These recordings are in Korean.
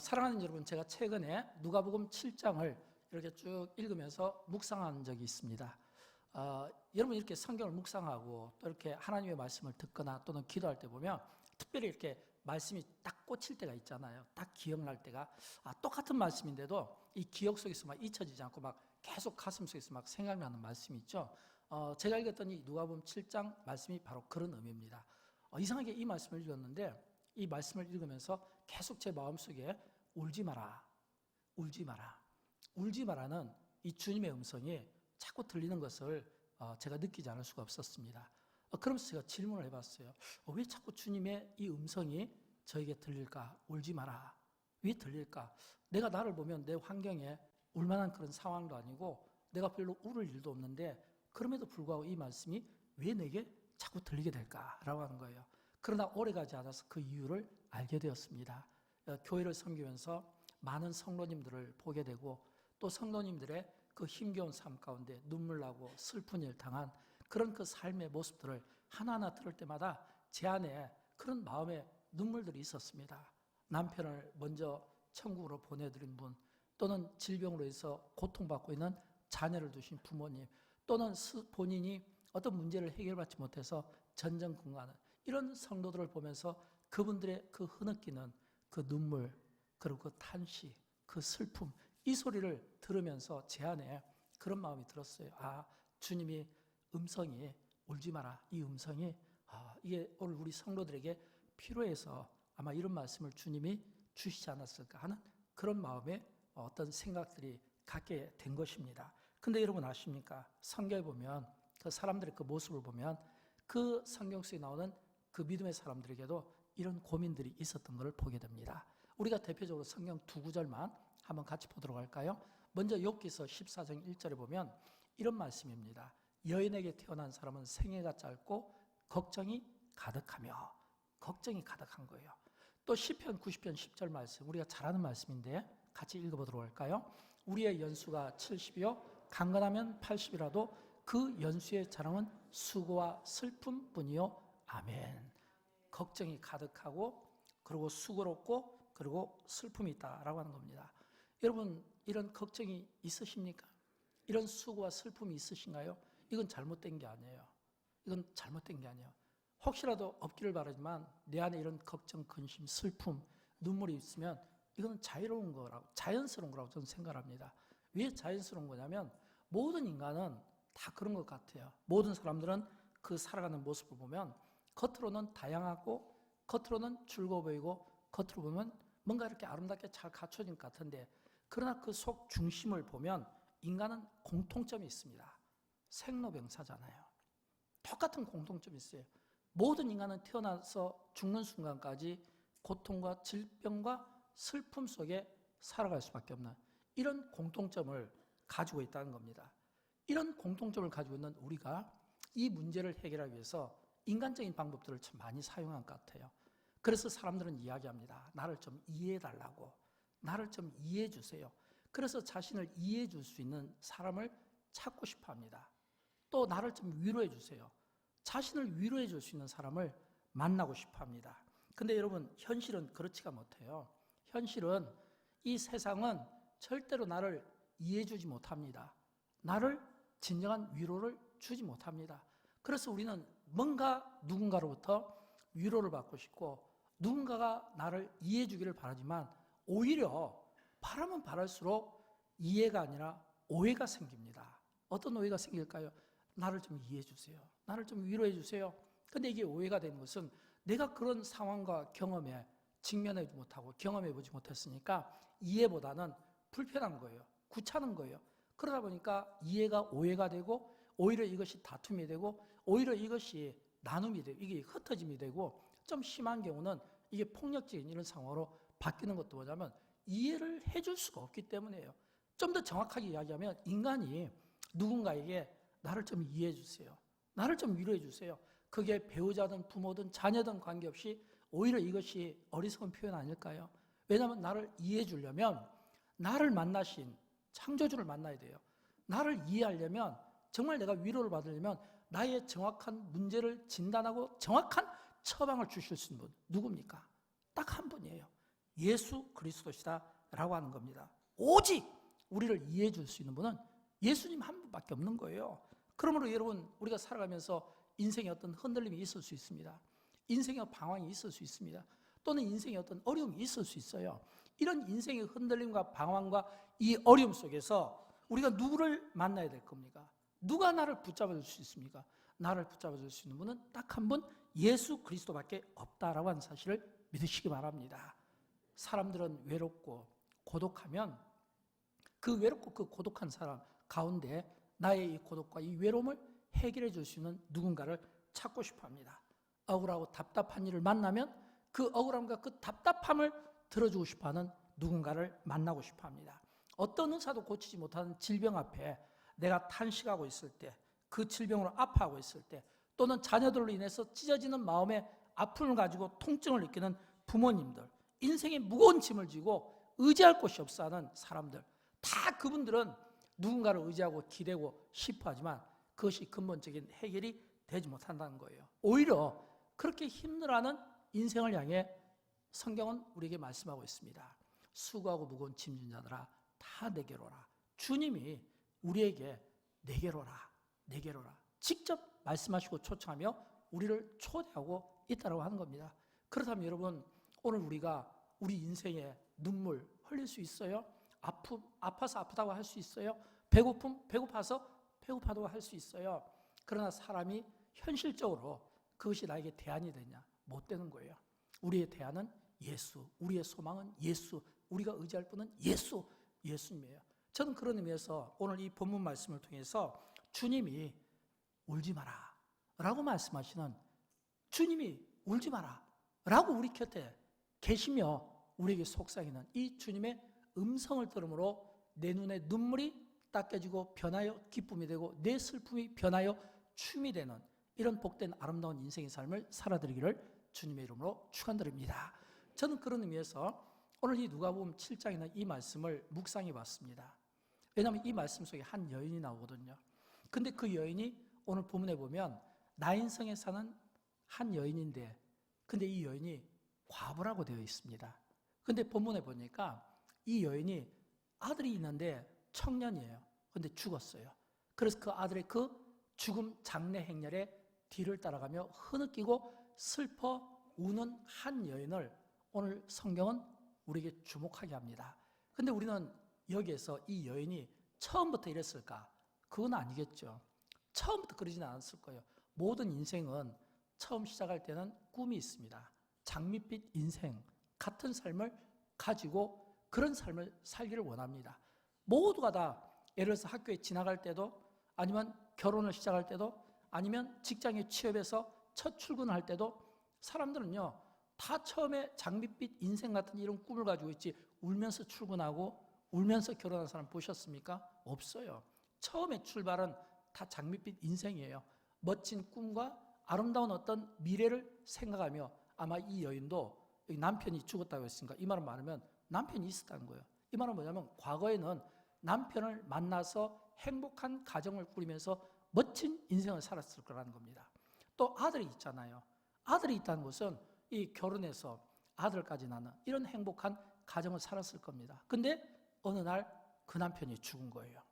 사랑하는 여러분, 제가 최근에 누가복음 7장을 이렇게 쭉 읽으면서 묵상한 적이 있습니다. 여러분 이렇게 성경을 묵상하고 또 이렇게 하나님의 말씀을 듣거나 또는 기도할 때 보면 특별히 이렇게 말씀이 딱 꽂힐 때가 있잖아요. 딱 기억날 때가 똑같은 말씀인데도 이 기억 속에서 막 잊혀지지 않고 막 계속 가슴 속에서 막 생각나는 말씀이 있죠. 제가 읽었던 이 누가복음 7장 말씀이 바로 그런 의미입니다. 이상하게 이 말씀을 읽었는데 이 말씀을 읽으면서 계속 제 마음속에 울지 마라, 울지 마라, 울지 마라는 이 주님의 음성이 자꾸 들리는 것을 제가 느끼지 않을 수가 없었습니다. 그러면서 제가 질문을 해봤어요. 왜 자꾸 주님의 이 음성이 저에게 들릴까? 울지 마라. 왜 들릴까? 내가 나를 보면 내 환경에 울만한 그런 상황도 아니고 내가 별로 울을 일도 없는데 그럼에도 불구하고 이 말씀이 왜 내게 자꾸 들리게 될까라고 하는 거예요. 그러나 오래가지 않아서 그 이유를 알게 되었습니다. 교회를 섬기면서 많은 성도님들을 보게 되고 또 성도님들의 그 힘겨운 삶 가운데 눈물 나고 슬픈 일 당한 그런 그 삶의 모습들을 하나하나 들을 때마다 제 안에 그런 마음의 눈물들이 있었습니다. 남편을 먼저 천국으로 보내드린 분, 또는 질병으로 해서 고통받고 있는 자녀를 두신 부모님, 또는 본인이 어떤 문제를 해결받지 못해서 전전긍긍하는 이런 성도들을 보면서 그분들의 그 흐느끼는 그 눈물, 그리고 그 탄식, 그 슬픔, 이 소리를 들으면서 제 안에 그런 마음이 들었어요. 주님이 음성이 울지 마라, 이 음성이 이게 오늘 우리 성도들에게 필요해서 아마 이런 말씀을 주님이 주시지 않았을까 하는 그런 마음에 어떤 생각들이 갖게 된 것입니다. 근데 여러분 아십니까? 성경에 보면 그 사람들의 그 모습을 보면 그 성경 속에 나오는 그 믿음의 사람들에게도 이런 고민들이 있었던 것을 보게 됩니다. 우리가 대표적으로 성경 두 구절만 한번 같이 보도록 할까요? 먼저 욥기서 14장 1절에 보면 이런 말씀입니다. 여인에게 태어난 사람은 생애가 짧고 걱정이 가득하며, 걱정이 가득한 거예요. 또 시편 90편 10절 말씀, 우리가 잘 아는 말씀인데 같이 읽어보도록 할까요? 우리의 연수가 70이요 강건하면 80이라도 그 연수의 자랑은 수고와 슬픔뿐이요. 아멘. 걱정이 가득하고 그리고 수고롭고 그리고 슬픔이 있다라고 하는 겁니다. 여러분 이런 걱정이 있으십니까? 이런 수고와 슬픔이 있으신가요? 이건 잘못된 게 아니에요. 이건 잘못된 게 아니에요. 혹시라도 없기를 바라지만 내 안에 이런 걱정, 근심, 슬픔, 눈물이 있으면 이건 자유로운 거라고, 자연스러운 거라고 저는 생각합니다. 왜 자연스러운 거냐면 모든 인간은 다 그런 것 같아요. 모든 사람들은 그 살아가는 모습을 보면 겉으로는 다양하고 겉으로는 즐거워 보이고 겉으로 보면 뭔가 이렇게 아름답게 잘 갖춰진 것 같은데 그러나 그 속 중심을 보면 인간은 공통점이 있습니다. 생로병사잖아요. 똑같은 공통점이 있어요. 모든 인간은 태어나서 죽는 순간까지 고통과 질병과 슬픔 속에 살아갈 수밖에 없는 이런 공통점을 가지고 있다는 겁니다. 이런 공통점을 가지고 있는 우리가 이 문제를 해결하기 위해서 인간적인 방법들을 참 많이 사용한 것 같아요. 그래서 사람들은 이야기합니다. 나를 좀 이해해 달라고, 나를 좀 이해해 주세요. 그래서 자신을 이해해 줄 수 있는 사람을 찾고 싶어 합니다. 또 나를 좀 위로해 주세요. 자신을 위로해 줄 수 있는 사람을 만나고 싶어 합니다. 근데 여러분 현실은 그렇지가 못해요. 현실은 이 세상은 절대로 나를 이해해 주지 못합니다. 나를 진정한 위로를 주지 못합니다. 그래서 우리는 뭔가 누군가로부터 위로를 받고 싶고 누군가가 나를 이해해 주기를 바라지만 오히려 바라면 바랄수록 이해가 아니라 오해가 생깁니다. 어떤 오해가 생길까요? 나를 좀 이해해 주세요. 나를 좀 위로해 주세요. 근데 이게 오해가 되는 것은 내가 그런 상황과 경험에 직면하지 못하고 경험해 보지 못했으니까 이해보다는 불편한 거예요. 귀찮은 거예요. 그러다 보니까 이해가 오해가 되고 오히려 이것이 다툼이 되고 오히려 이것이 나눔이 되고 이게 흩어짐이 되고 좀 심한 경우는 이게 폭력적인 이런 상황으로 바뀌는 것도 뭐냐면 이해를 해줄 수가 없기 때문이에요. 좀 더 정확하게 이야기하면 인간이 누군가에게 나를 좀 이해해 주세요. 나를 좀 위로해 주세요. 그게 배우자든 부모든 자녀든 관계없이 오히려 이것이 어리석은 표현 아닐까요? 왜냐하면 나를 이해해 주려면 나를 만나신 창조주를 만나야 돼요. 나를 이해하려면 정말 내가 위로를 받으려면 나의 정확한 문제를 진단하고 정확한 처방을 주실 수 있는 분 누굽니까? 딱 한 분이에요. 예수 그리스도시다 라고 하는 겁니다. 오직 우리를 이해해 줄 수 있는 분은 예수님 한 분밖에 없는 거예요. 그러므로 여러분, 우리가 살아가면서 인생에 어떤 흔들림이 있을 수 있습니다. 인생의 방황이 있을 수 있습니다. 또는 인생에 어떤 어려움이 있을 수 있어요. 이런 인생의 흔들림과 방황과 이 어려움 속에서 우리가 누구를 만나야 될 겁니까? 누가 나를 붙잡아 줄 수 있습니까? 나를 붙잡아 줄 수 있는 분은 딱 한 분, 예수 그리스도밖에 없다라고 하는 사실을 믿으시기 바랍니다. 사람들은 외롭고 고독하면 그 외롭고 그 고독한 사람 가운데 나의 이 고독과 이 외로움을 해결해 줄 수 있는 누군가를 찾고 싶어 합니다. 억울하고 답답한 일을 만나면 그 억울함과 그 답답함을 들어주고 싶어 하는 누군가를 만나고 싶어 합니다. 어떤 의사도 고치지 못하는 질병 앞에 내가 탄식하고 있을 때, 그 질병으로 아파하고 있을 때, 또는 자녀들로 인해서 찢어지는 마음의 아픔을 가지고 통증을 느끼는 부모님들, 인생의 무거운 짐을 지고 의지할 곳이 없어 하는 사람들, 다 그분들은 누군가를 의지하고 기대고 싶어 하지만 그것이 근본적인 해결이 되지 못한다는 거예요. 오히려 그렇게 힘들어하는 인생을 향해 성경은 우리에게 말씀하고 있습니다. 수고하고 무거운 짐진 자들아 다 내게로 오라. 주님이 우리에게 내게로 오라, 내게로 오라 직접 말씀하시고 초청하며 우리를 초대하고 있다고 하는 겁니다. 그렇다면 여러분, 오늘 우리가 우리 인생에 눈물 흘릴 수 있어요? 아파서 아프다고 할 수 있어요? 배고파서 배고파도 할 수 있어요. 그러나 사람이 현실적으로 그것이 나에게 대안이 되냐? 못 되는 거예요. 우리의 대안은 예수, 우리의 소망은 예수, 우리가 의지할 분은 예수님이에요. 저는 그런 의미에서 오늘 이 본문 말씀을 통해서 주님이 울지 마라 라고 말씀하시는, 주님이 울지 마라 라고 우리 곁에 계시며 우리에게 속삭이는 이 주님의 음성을 들음으로 내 눈에 눈물이 닦여지고 변하여 기쁨이 되고 내 슬픔이 변하여 춤이 되는 이런 복된 아름다운 인생의 삶을 살아드리기를 주님의 이름으로 축원드립니다. 저는 그런 의미에서 오늘 이 누가복음 7장이나 이 말씀을 묵상해 봤습니다. 왜냐하면 이 말씀 속에 한 여인이 나오거든요. 근데 그 여인이 오늘 본문에 보면 나인성에 사는 한 여인인데, 근데 이 여인이 과부라고 되어 있습니다. 근데 본문에 보니까 이 여인이 아들이 있는데 청년이에요. 근데 죽었어요. 그래서 그 아들의 그 죽음 장례 행렬에 뒤를 따라가며 흐느끼고 슬퍼 우는 한 여인을 오늘 성경은 우리에게 주목하게 합니다. 근데 우리는 여기에서 이 여인이 처음부터 이랬을까? 그건 아니겠죠. 처음부터 그러지는 않았을 거예요. 모든 인생은 처음 시작할 때는 꿈이 있습니다. 장밋빛 인생, 같은 삶을 가지고 그런 삶을 살기를 원합니다. 모두가 다 예를 들어서 학교에 지나갈 때도, 아니면 결혼을 시작할 때도, 아니면 직장에 취업해서 첫 출근할 때도 사람들은요 다 처음에 장밋빛 인생 같은 이런 꿈을 가지고 있지, 울면서 출근하고 울면서 결혼한 사람 보셨습니까? 없어요. 처음에 출발은 다 장밋빛 인생이에요. 멋진 꿈과 아름다운 어떤 미래를 생각하며, 아마 이 여인도 남편이 죽었다고 했으니까 이 말은 말하면 남편이 있었다는 거예요. 이 말은 뭐냐면 과거에는 남편을 만나서 행복한 가정을 꾸리면서 멋진 인생을 살았을 거라는 겁니다. 또 아들이 있잖아요. 아들이 있다는 것은 이 결혼해서 아들까지 낳는 이런 행복한 가정을 살았을 겁니다. 근데 어느 날 그 남편이 죽은 거예요.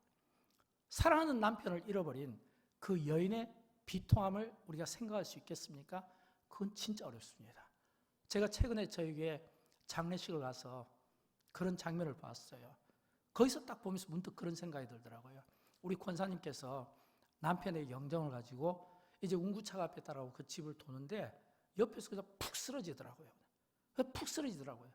사랑하는 남편을 잃어버린 그 여인의 비통함을 우리가 생각할 수 있겠습니까? 그건 진짜 어렵습니다. 제가 최근에 저희 교회 장례식을 가서 그런 장면을 봤어요. 거기서 딱 보면서 문득 그런 생각이 들더라고요. 우리 권사님께서 남편의 영정을 가지고 이제 운구차가 앞에 따라오고 그 집을 도는데 옆에서 그냥 푹 쓰러지더라고요. 푹 쓰러지더라고요.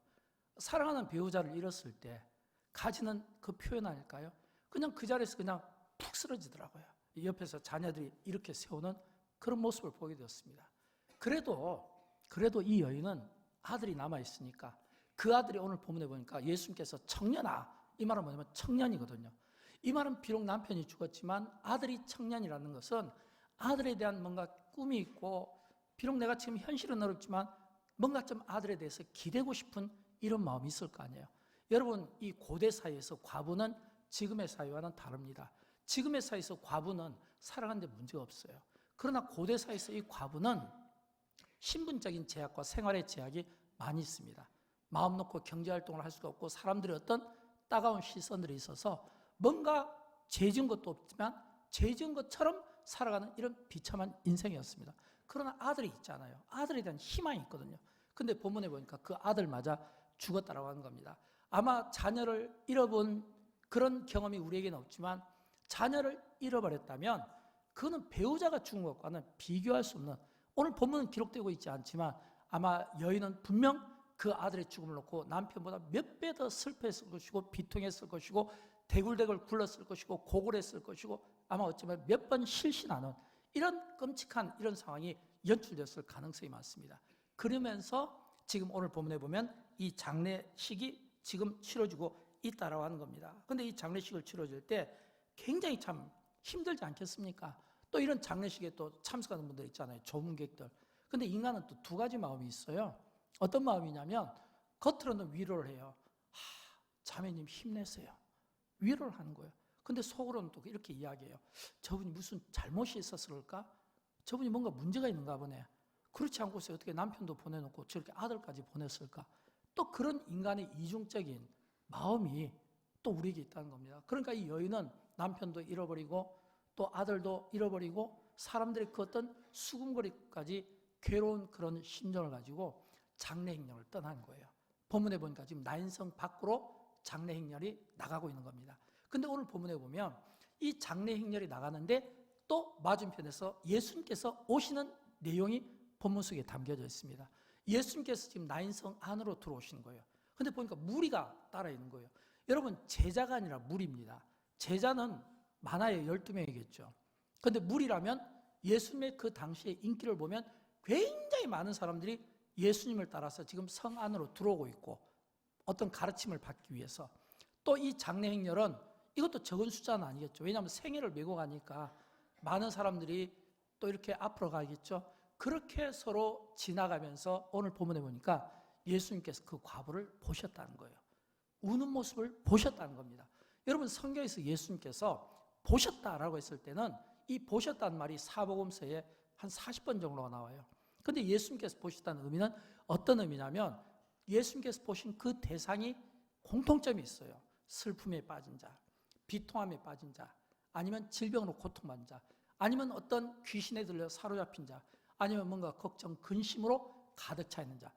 사랑하는 배우자를 잃었을 때 가지는 그 표현 아닐까요? 그냥 그 자리에서 그냥 푹 쓰러지더라고요. 옆에서 자녀들이 이렇게 세우는 그런 모습을 보게 되었습니다. 그래도 이 여인은 아들이 남아있으니까, 그 아들이 오늘 본문에 보니까 예수님께서 청년아, 이 말은 뭐냐면 청년이거든요. 이 말은 비록 남편이 죽었지만 아들이 청년이라는 것은 아들에 대한 뭔가 꿈이 있고, 비록 내가 지금 현실은 어렵지만 뭔가 좀 아들에 대해서 기대고 싶은 이런 마음이 있을 거 아니에요. 여러분, 이 고대 사회에서 과부는 지금의 사회와는 다릅니다. 지금의 사회에서 과부는 살아가는데 문제가 없어요. 그러나 고대 사회에서 이 과부는 신분적인 제약과 생활의 제약이 많이 있습니다. 마음 놓고 경제활동을 할 수가 없고 사람들의 어떤 따가운 시선들이 있어서 뭔가 죄 지은 것도 없지만 죄 지은 것처럼 살아가는 이런 비참한 인생이었습니다. 그러나 아들이 있잖아요. 아들에 대한 희망이 있거든요. 근데 본문에 보니까 그 아들마저 죽었다라고 하는 겁니다. 아마 자녀를 잃어본 그런 경험이 우리에게는 없지만 자녀를 잃어버렸다면 그거는 배우자가 죽은 것과는 비교할 수 없는, 오늘 본문은 기록되고 있지 않지만 아마 여인은 분명 그 아들의 죽음을 놓고 남편보다 몇 배 더 슬퍼했을 것이고 비통했을 것이고 대굴대굴 굴렀을 것이고 고골했을 것이고 아마 어쩌면 몇 번 실신하는 이런 끔찍한 이런 상황이 연출됐을 가능성이 많습니다. 그러면서 지금 오늘 본문에 보면 이 장례식이 지금 치러지고 있다라고 하는 겁니다. 그런데 이 장례식을 치러질 때 굉장히 참 힘들지 않겠습니까? 또 이런 장례식에 또 참석하는 분들 있잖아요. 조문객들. 근데 인간은 또 두 가지 마음이 있어요. 어떤 마음이냐면 겉으로는 위로를 해요. 자매님 힘내세요. 위로를 하는 거예요. 근데 속으로는 또 이렇게 이야기해요. 저분이 무슨 잘못이 있었을까? 저분이 뭔가 문제가 있는가 보네. 그렇지 않고서 어떻게 남편도 보내놓고 저렇게 아들까지 보냈을까? 또 그런 인간의 이중적인 마음이 또 우리에게 있다는 겁니다. 그러니까 이 여인은 남편도 잃어버리고 또 아들도 잃어버리고 사람들의 그 어떤 수군거리까지 괴로운 그런 심정을 가지고 장례 행렬을 떠난 거예요. 본문에 보니까 지금 나인성 밖으로 장례 행렬이 나가고 있는 겁니다. 근데 오늘 본문에 보면 이 장례 행렬이 나가는데 또 맞은편에서 예수님께서 오시는 내용이 본문 속에 담겨져 있습니다. 예수님께서 지금 나인성 안으로 들어오시는 거예요. 근데 보니까 무리가 따라 있는 거예요. 여러분, 제자가 아니라 무리입니다. 제자는 많아요. 12명이겠죠. 근데 무리라면 예수님의 그 당시의 인기를 보면 굉장히 많은 사람들이 예수님을 따라서 지금 성 안으로 들어오고 있고 어떤 가르침을 받기 위해서, 또 이 장례 행렬은 이것도 적은 숫자는 아니겠죠. 왜냐하면 생애를 메고 가니까 많은 사람들이 또 이렇게 앞으로 가겠죠. 그렇게 서로 지나가면서 오늘 본문에 보니까 예수님께서 그 과부를 보셨다는 거예요. 우는 모습을 보셨다는 겁니다. 여러분, 성경에서 예수님께서 보셨다라고 했을 때는 이 보셨다는 말이 사복음서에 한 40번 정도가 나와요. 그런데 예수님께서 보셨다는 의미는 어떤 의미냐면 예수님께서 보신 그 대상이 공통점이 있어요. 슬픔에 빠진 자, 비통함에 빠진 자, 아니면 질병으로 고통받는 자, 아니면 어떤 귀신에 들려 사로잡힌 자, 아니면 뭔가 걱정, 근심으로 가득 차 있는 자.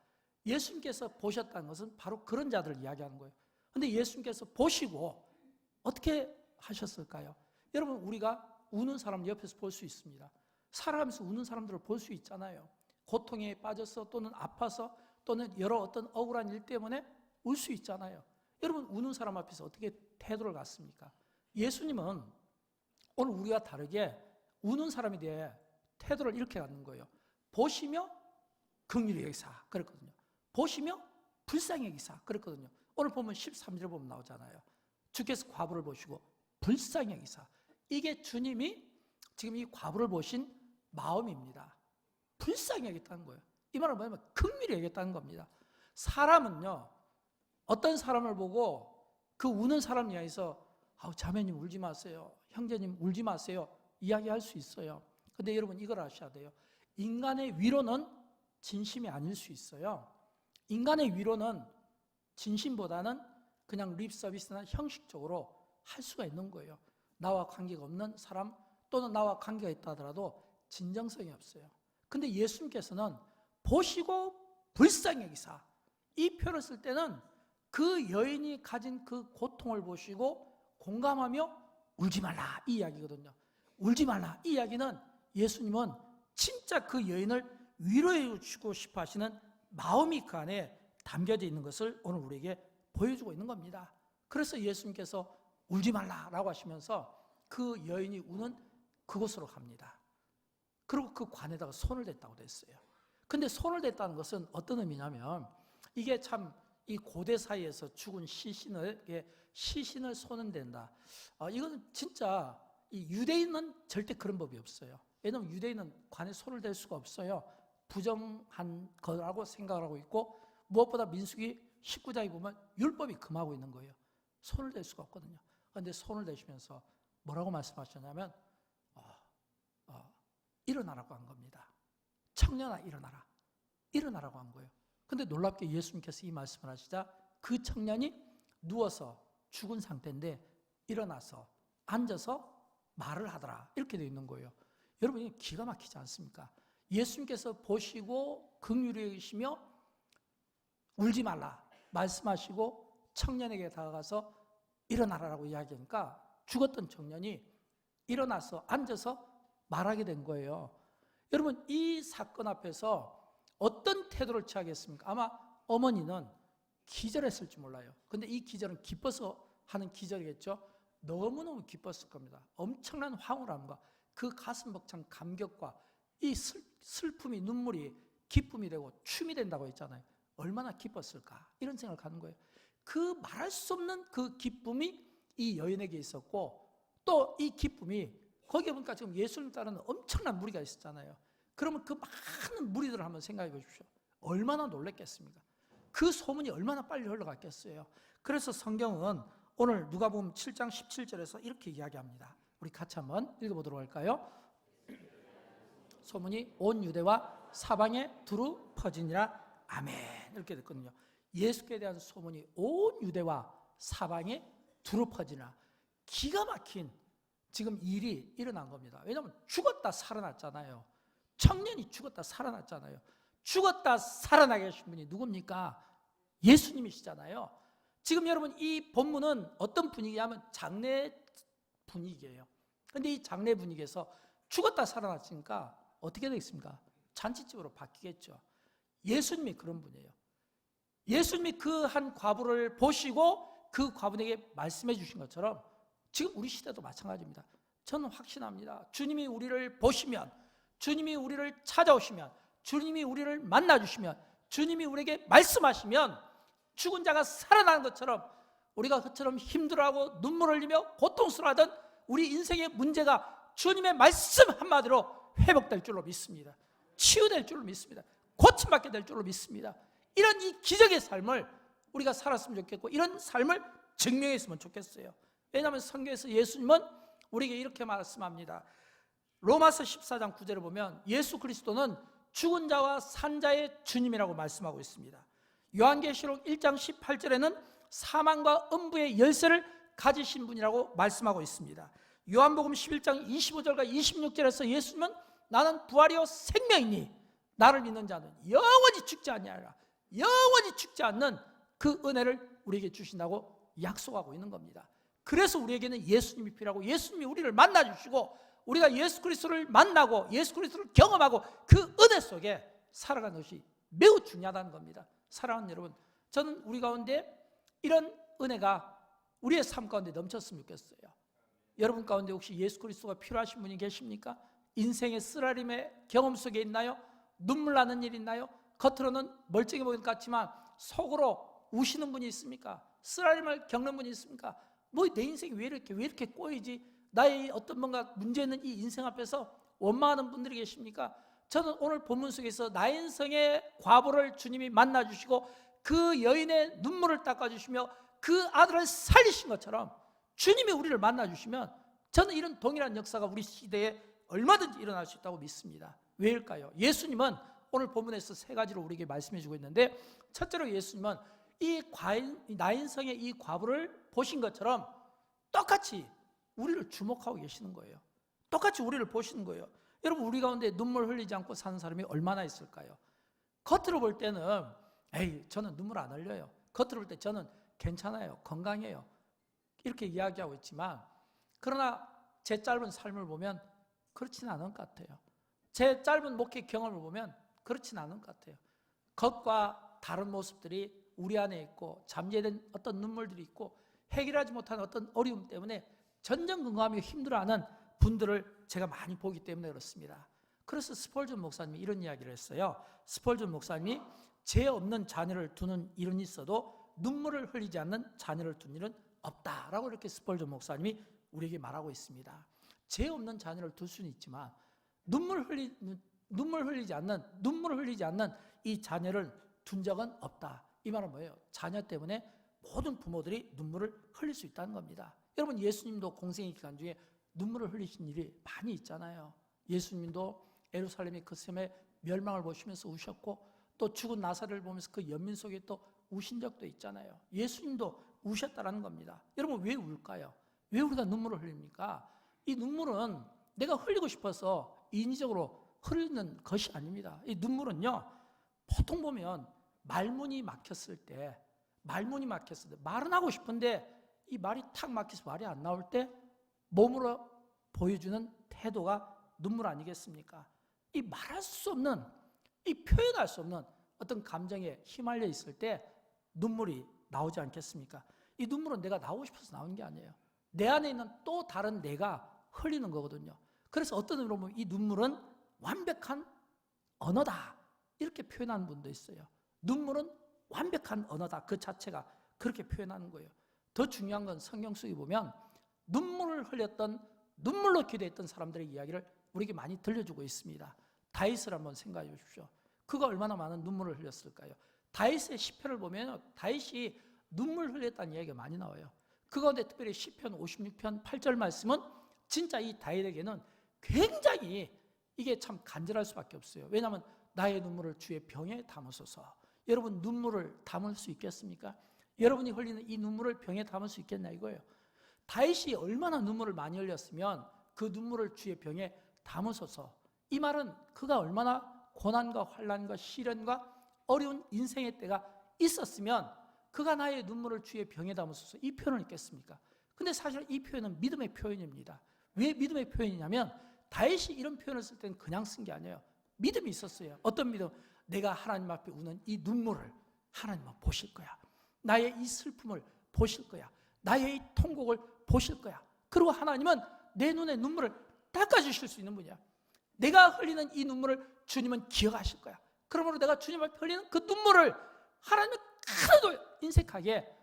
예수님께서 보셨다는 것은 바로 그런 자들을 이야기하는 거예요. 그런데 예수님께서 보시고 어떻게 하셨을까요? 여러분, 우리가 우는 사람 옆에서 볼 수 있습니다. 살아가면서 우는 사람들을 볼 수 있잖아요. 고통에 빠져서 또는 아파서 또는 여러 어떤 억울한 일 때문에 울 수 있잖아요. 여러분, 우는 사람 앞에서 어떻게 태도를 갖습니까? 예수님은 오늘 우리와 다르게 우는 사람에 대해 태도를 이렇게 갖는 거예요. 보시며 긍휼히 여기사 그랬거든요. 보시며 불쌍히 여기사 그랬거든요. 오늘 보면 13절 보면 나오잖아요. 주께서 과부를 보시고 불쌍히 여기사. 이게 주님이 지금 이 과부를 보신 마음입니다. 불쌍히 여겼다는 거예요. 이 말은 뭐냐면 긍휼히 여겼다는 겁니다. 사람은요, 어떤 사람을 보고 그 우는 사람 이야기에서 자매님 울지 마세요, 형제님 울지 마세요 이야기할 수 있어요. 근데 여러분, 이걸 아셔야 돼요. 인간의 위로는 진심이 아닐 수 있어요. 인간의 위로는 진심보다는 그냥 립 서비스나 형식적으로 할 수가 있는 거예요. 나와 관계가 없는 사람 또는 나와 관계가 있다 하더라도 진정성이 없어요. 근데 예수님께서는 보시고 불쌍히 여기사, 이 표현을 쓸 때는 그 여인이 가진 그 고통을 보시고 공감하며 울지 말라 이 이야기거든요. 울지 말라 이 이야기는 예수님은 진짜 그 여인을 위로해 주고 싶어 하시는 마음이 그 안에 담겨져 있는 것을 오늘 우리에게 보여주고 있는 겁니다. 그래서 예수님께서 울지 말라라고 하시면서 그 여인이 우는 그곳으로 갑니다. 그리고 그 관에다가 손을 댔다고 됐어요. 근데 손을 댔다는 것은 어떤 의미냐면 이게 참 이 고대 사이에서 죽은 시신을 손은 댄다. 이거는 진짜 이 유대인은 절대 그런 법이 없어요. 왜냐하면 유대인은 관에 손을 댈 수가 없어요. 부정한 거라고 생각을 하고 있고, 무엇보다 민수기 19장에 보면 율법이 금하고 있는 거예요. 손을 댈 수가 없거든요. 그런데 손을 대시면서 뭐라고 말씀하셨냐면 일어나라고 한 겁니다. 청년아 일어나라. 일어나라고 한 거예요. 근데 놀랍게 예수님께서 이 말씀을 하시자 그 청년이 누워서 죽은 상태인데 일어나서 앉아서 말을 하더라. 이렇게 되어 있는 거예요. 여러분, 이게 기가 막히지 않습니까? 예수님께서 보시고 긍휼히 여기시며 울지 말라 말씀하시고 청년에게 다가가서 일어나라라고 이야기하니까 죽었던 청년이 일어나서 앉아서 말하게 된 거예요. 여러분, 이 사건 앞에서 어떤 태도를 취하겠습니까? 아마 어머니는 기절했을지 몰라요. 근데 이 기절은 기뻐서 하는 기절이겠죠. 너무너무 기뻤을 겁니다. 엄청난 황홀함과 그 가슴 벅찬 감격과 이 슬픔이 눈물이 기쁨이 되고 춤이 된다고 했잖아요. 얼마나 기뻤을까, 이런 생각을 하는 거예요. 그 말할 수 없는 그 기쁨이 이 여인에게 있었고, 또 이 기쁨이 거기에 보니까 지금 예수님 따르는 엄청난 무리가 있었잖아요. 그러면 그 많은 무리들을 한번 생각해 보십시오. 얼마나 놀랐겠습니까? 그 소문이 얼마나 빨리 흘러갔겠어요. 그래서 성경은 오늘 누가복음 7장 17절에서 이렇게 이야기합니다. 우리 같이 한번 읽어보도록 할까요? 소문이 온 유대와 사방에 두루 퍼지니라. 아멘. 이렇게 됐거든요. 예수께 대한 소문이 온 유대와 사방에 두루 퍼지니라. 기가 막힌 지금 일이 일어난 겁니다. 왜냐하면 죽었다 살아났잖아요. 청년이 죽었다 살아났잖아요. 죽었다 살아나게 하신 분이 누굽니까? 예수님이시잖아요. 지금 여러분, 이 본문은 어떤 분위기냐면 장례 분위기예요. 그런데 이 장례 분위기에서 죽었다 살아났으니까 어떻게 되겠습니까? 잔치집으로 바뀌겠죠. 예수님이 그런 분이에요. 예수님이 그 한 과부를 보시고 그 과부에게 말씀해 주신 것처럼 지금 우리 시대도 마찬가지입니다. 저는 확신합니다. 주님이 우리를 보시면, 주님이 우리를 찾아오시면, 주님이 우리를 만나주시면, 주님이 우리에게 말씀하시면 죽은 자가 살아나는 것처럼 우리가 그처럼 힘들어하고 눈물 흘리며 고통스러워하던 우리 인생의 문제가 주님의 말씀 한마디로 회복될 줄로 믿습니다. 치유될 줄로 믿습니다. 고침받게 될 줄로 믿습니다. 이런 이 기적의 삶을 우리가 살았으면 좋겠고, 이런 삶을 증명했으면 좋겠어요. 왜냐하면 성경에서 예수님은 우리에게 이렇게 말씀합니다. 로마서 14장 9절을 보면 예수 그리스도는 죽은 자와 산 자의 주님이라고 말씀하고 있습니다. 요한계시록 1장 18절에는 사망과 음부의 열쇠를 가지신 분이라고 말씀하고 있습니다. 요한복음 11장 25절과 26절에서 예수님은 나는 부활이요 생명이니 나를 믿는 자는 영원히 죽지 아니하리라, 영원히 죽지 않는 그 은혜를 우리에게 주신다고 약속하고 있는 겁니다. 그래서 우리에게는 예수님이 필요하고, 예수님이 우리를 만나주시고 우리가 예수 그리스도를 만나고 예수 그리스도를 경험하고 그 은혜 속에 살아가는 것이 매우 중요하다는 겁니다. 사랑하는 여러분, 저는 우리 가운데 이런 은혜가 우리의 삶 가운데 넘쳤으면 좋겠어요. 여러분 가운데 혹시 예수 그리스도가 필요하신 분이 계십니까? 인생의 쓰라림의 경험 속에 있나요? 눈물 나는 일 있나요? 겉으로는 멀쩡해 보이는 것 같지만 속으로 우시는 분이 있습니까? 쓰라림을 겪는 분이 있습니까? 뭐 내 인생이 왜 이렇게 꼬이지? 나의 어떤 뭔가 문제 있는 이 인생 앞에서 원망하는 분들이 계십니까? 저는 오늘 본문 속에서 나인성의 과부를 주님이 만나주시고 그 여인의 눈물을 닦아주시며 그 아들을 살리신 것처럼 주님이 우리를 만나주시면 저는 이런 동일한 역사가 우리 시대에 얼마든지 일어날 수 있다고 믿습니다. 왜일까요? 예수님은 오늘 본문에서 세 가지로 우리에게 말씀해 주고 있는데, 첫째로 예수님은 이 나인성의 이 과부를 보신 것처럼 똑같이 우리를 주목하고 계시는 거예요. 똑같이 우리를 보시는 거예요. 여러분, 우리 가운데 눈물 흘리지 않고 사는 사람이 얼마나 있을까요? 겉으로 볼 때는 에이, 저는 눈물 안 흘려요. 겉으로 볼 때 저는 괜찮아요, 건강해요, 이렇게 이야기하고 있지만, 그러나 제 짧은 삶을 보면 그렇지는 않은 것 같아요. 제 짧은 목회 경험을 보면 그렇지는 않은 것 같아요. 겉과 다른 모습들이 우리 안에 있고 잠재된 어떤 눈물들이 있고 해결하지 못하는 어떤 어려움 때문에 전전긍긍하며 힘들어하는 분들을 제가 많이 보기 때문에 그렇습니다. 그래서 스펄전 목사님이 이런 이야기를 했어요. 스펄전 목사님이 죄 없는 자녀를 두는 일은 있어도 눈물을 흘리지 않는 자녀를 두는 일은 없다라고 이렇게 스펄전 목사님이 우리에게 말하고 있습니다. 죄 없는 자녀를 둘 수는 있지만 눈물을 흘리지 않는 이 자녀를 둔 적은 없다. 이 말은 뭐예요? 자녀 때문에 모든 부모들이 눈물을 흘릴 수 있다는 겁니다. 여러분, 예수님도 공생의 기간 중에 눈물을 흘리신 일이 많이 있잖아요. 예수님도 예루살렘의 그 섬의 멸망을 보시면서 우셨고, 또 죽은 나사렛을 보면서 그 연민 속에 또 우신 적도 있잖아요. 예수님도 우셨다라는 겁니다. 여러분 왜 울까요? 왜 우리가 눈물을 흘립니까? 이 눈물은 내가 흘리고 싶어서 인위적으로 흐르는 것이 아닙니다. 이 눈물은요, 보통 보면 말문이 막혔을 때 말은 하고 싶은데 이 말이 탁 막혀서 말이 안 나올 때 몸으로 보여주는 태도가 눈물 아니겠습니까? 이 말할 수 없는, 이 표현할 수 없는 어떤 감정에 휘말려 있을 때 눈물이 나오지 않겠습니까? 이 눈물은 내가 나오고 싶어서 나오는 게 아니에요. 내 안에 있는 또 다른 내가 흘리는 거거든요. 그래서 어떤 의미로 보면 이 눈물은 완벽한 언어다, 이렇게 표현하는 분도 있어요. 눈물은 완벽한 언어다, 그 자체가 그렇게 표현하는 거예요. 더 중요한 건 성경 속에 보면 눈물을 흘렸던, 눈물로 기도했던 사람들의 이야기를 우리에게 많이 들려주고 있습니다. 다윗을 한번 생각해 보십시오. 그가 얼마나 많은 눈물을 흘렸을까요? 다윗의 시편을 보면 다윗이 눈물 흘렸다는 이야기가 많이 나와요. 그 가운데 특별히 시편 56편 8절 말씀은 진짜 이 다윗에게는 굉장히 이게 참 간절할 수밖에 없어요. 왜냐하면 나의 눈물을 주의 병에 담으소서. 여러분 눈물을 담을 수 있겠습니까? 여러분이 흘리는 이 눈물을 병에 담을 수 있겠냐 이거예요. 다윗이 얼마나 눈물을 많이 흘렸으면 그 눈물을 주의 병에 담으소서. 이 말은 그가 얼마나 고난과 환난과 시련과 어려운 인생의 때가 있었으면 그가 나의 눈물을 주의 병에 담으소서, 이 표현을 읽겠습니까? 근데 사실 이 표현은 믿음의 표현입니다. 왜 믿음의 표현이냐면 다윗이 이런 표현을 쓸 때는 그냥 쓴 게 아니에요. 믿음이 있었어요. 어떤 믿음? 내가 하나님 앞에 우는 이 눈물을 하나님은 보실 거야. 나의 이 슬픔을 보실 거야. 나의 이 통곡을 보실 거야. 그리고 하나님은 내 눈에 눈물을 닦아주실 수 있는 분이야. 내가 흘리는 이 눈물을 주님은 기억하실 거야. 그러므로 내가 주님 앞에 흘리는 그 눈물을 하나님은 하나도 인색하게